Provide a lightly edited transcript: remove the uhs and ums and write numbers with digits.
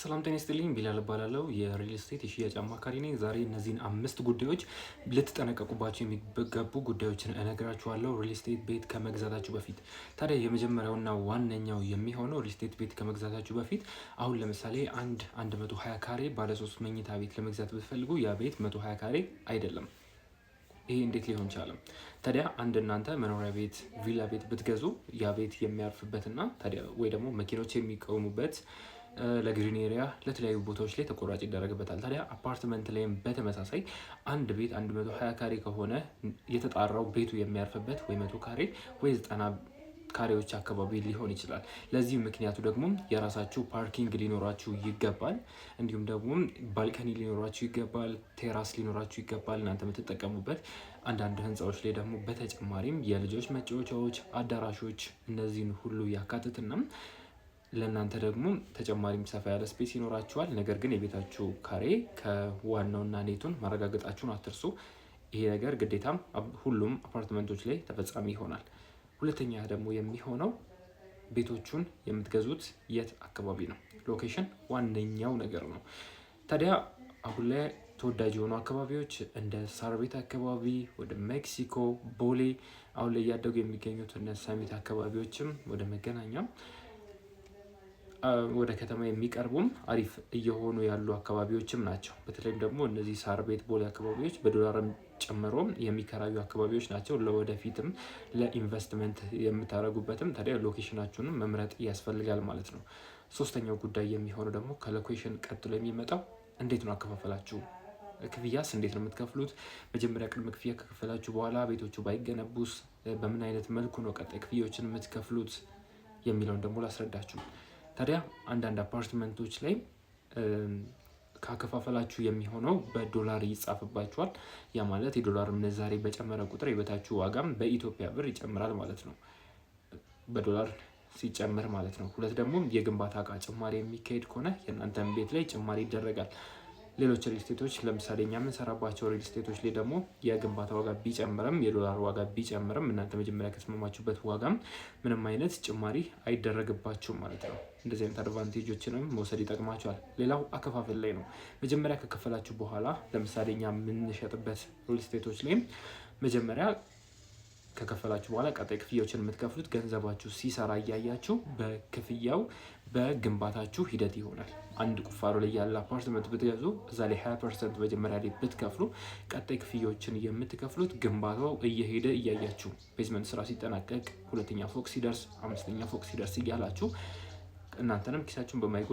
ሰላም ጤና ይስጥልኝ ቢላል እባላለሁ የሪል ስቴት የሽያጭ አማካሪ ነኝ። ዛሬ እነዚህን 5 ጉዳዮች ልትጠነቀቁባቸው የሚገቡ ጉዳዮችን እነግራችኋለሁ ሪል ስቴት ቤት ከመግዛታችሁ በፊት። ታዲያ የመጀመሪያውና ዋነኛው የሚሆነው ሪል ስቴት ቤት ከመግዛታችሁ በፊት አሁን ለምሳሌ 120 ካሬ ባለ 3 መኝታ ቤት ለመግዛት ብትፈልጉ ያ ቤት 120 ካሬ አይደለም። ይሄ እንዴት ሊሆን ቻለም? ታዲያ እናንተ መኖሪያ ቤት ቪላ ቤት ብትገዙ ያ ቤት የሚያርፍበትና ታዲያ ወይ ደግሞ መኪኖች የሚቆሙበት ለግሪን ኤሪያ ለተለያዩ ቦታዎች ላይ ተቆራጭ ይደረግበታል። ታዲያ አፓርትመንት ላይም በተመሳሳይ አንድ ቤት 120 ካሬ ከሆነ የተጣራው ቤቱ የሚያርፍበት ወይ 100 ካሬ ወይ 90 ካሬዎች አካባቢ ሊሆን ይችላል። ለዚህ ምክንያቱ ደግሞ የራሳችሁ ፓርኪንግ ሊኖራችሁ ይገባል። እንዲሁም ደግሞ ባልከኒ ሊኖራችሁ ይገባል፣ ቴራስ ሊኖራችሁ ይገባል እናንተ የምትጠቀሙበት። አንዳንድ ህንፃዎች ላይ ደግሞ በተጨማሪም የልጆች መጫወቻዎች፣ አዳራሾች እነዚህን ሁሉ ያካትትና ለእናንተ ደግሞ ተጨማሪም ሰፋ ያለ ስፔስ ይኖራችኋል። ነገር ግን የቤታችሁ ካሬ ከዋናውና ኔቱን ማረጋገጣችሁን አትርሱ። ይሄ ነገር ግዴታም ሁሉም አፓርትመንቶች ላይ ተፈጻሚ ይሆናል። ሁለተኛ ደግሞ የሚሆነው ቤቶቹን የምትገዙት የት አካባቢ ነው? ሎኬሽን ዋነኛው ነገር ነው። ታዲያ አሁን ላይ ተወዳጅ የሆኑ አካባቢዎች እንደ ሳር ቤት አካባቢ፣ ወደ ሜክሲኮ፣ ቦሌ አሁን ላይ እያደጉ የሚገኙት እነ ሰሚት አካባቢዎችም ወደ መገናኛ ወደ ከተማ የሚቀርቡም አሪፍ እየሆኑ ያሉ አካባቢዎችም ናቸው። በተለይም ደግሞ እነዚህ ሳር ቤት፣ ቦሌ አካባቢዎች በዶላርም ጨምሮ የሚከራዩ አካባቢዎች ናቸው። ለወደፊትም ለኢንቨስትመንት የምታደርጉበትም ታዲያ ሎኬሽናችሁንም መምረጥ ያስፈልጋል ማለት ነው። ሶስተኛው ጉዳይ የሚሆነው ደግሞ ከሎኬሽን ቀጥሎ የሚመጣው እንዴት ነው አከፋፈላችሁ? ክፍያስ እንዴት ነው የምትከፍሉት? መጀመሪያ ቅድመ ክፍያ ከከፈላችሁ በኋላ ቤቶቹ ባይገነቡስ በምን አይነት መልኩ ነው ቀጣይ ክፍያዎችን የምትከፍሉት የሚለውን ደግሞ ላስረዳችሁ። ታዲያ አንዳንድ አፓርትመንቶች ላይ ካከፋፈላችሁ የሚሆነው በዶላር ይጻፍባችኋል። ያ ማለት የዶላር ምንዛሬ በጨመረ ቁጥር የቤታችሁ ዋጋም በኢትዮጵያ ብር ይጨምራል ማለት ነው። በዶላር ሲጨምር ማለት ነው። ሁለት ደግሞ የግንባታ እቃ ጭማሪ የሚካሄድ ከሆነ የእናንተም ቤት ላይ ጭማሪ ይደረጋል። ሌሎች ሪል ስቴቶች ለምሳሌ እኛ የምንሰራባቸው ሪል ስቴቶች ላይ ደግሞ የግንባታ ዋጋ ቢጨምርም የዶላር ዋጋ ቢጨምርም እናንተ መጀመሪያ ከተስማማችሁበት ዋጋም ምንም አይነት ጭማሪ አይደረግባችሁም ማለት ነው። እንደዚህ አይነት አድቫንቴጆችንም መውሰድ ይጠቅማችኋል። ሌላው አከፋፈል ላይ ነው። መጀመሪያ ከከፈላችሁ በኋላ ለምሳሌ እኛ የምንሸጥበት ሪል ስቴቶች ላይ መጀመሪያ ከከፈላችሁ በኋላ ቀጣይ ክፍያዎችን የምትከፍሉት ገንዘባችሁ ሲሰራ እያያችሁ በክፍያው በግንባታችሁ ሂደት ይሆናል። አንድ ቁፋሮ ላይ ያለ አፓርትመንት ብትገዙ እዛ ላይ 20% መጀመሪያ ላይ ብትከፍሉ ቀጣይ ክፍያዎችን የምትከፍሉት ግንባታው እየሄደ እያያችሁ ቤዝመንት ስራ ሲጠናቀቅ 2ኛ ፎቅ ሲደርስ 5ኛ ፎቅ ሲደርስ እያላችሁ እናንተንም ኪሳችሁን በማይጎዳ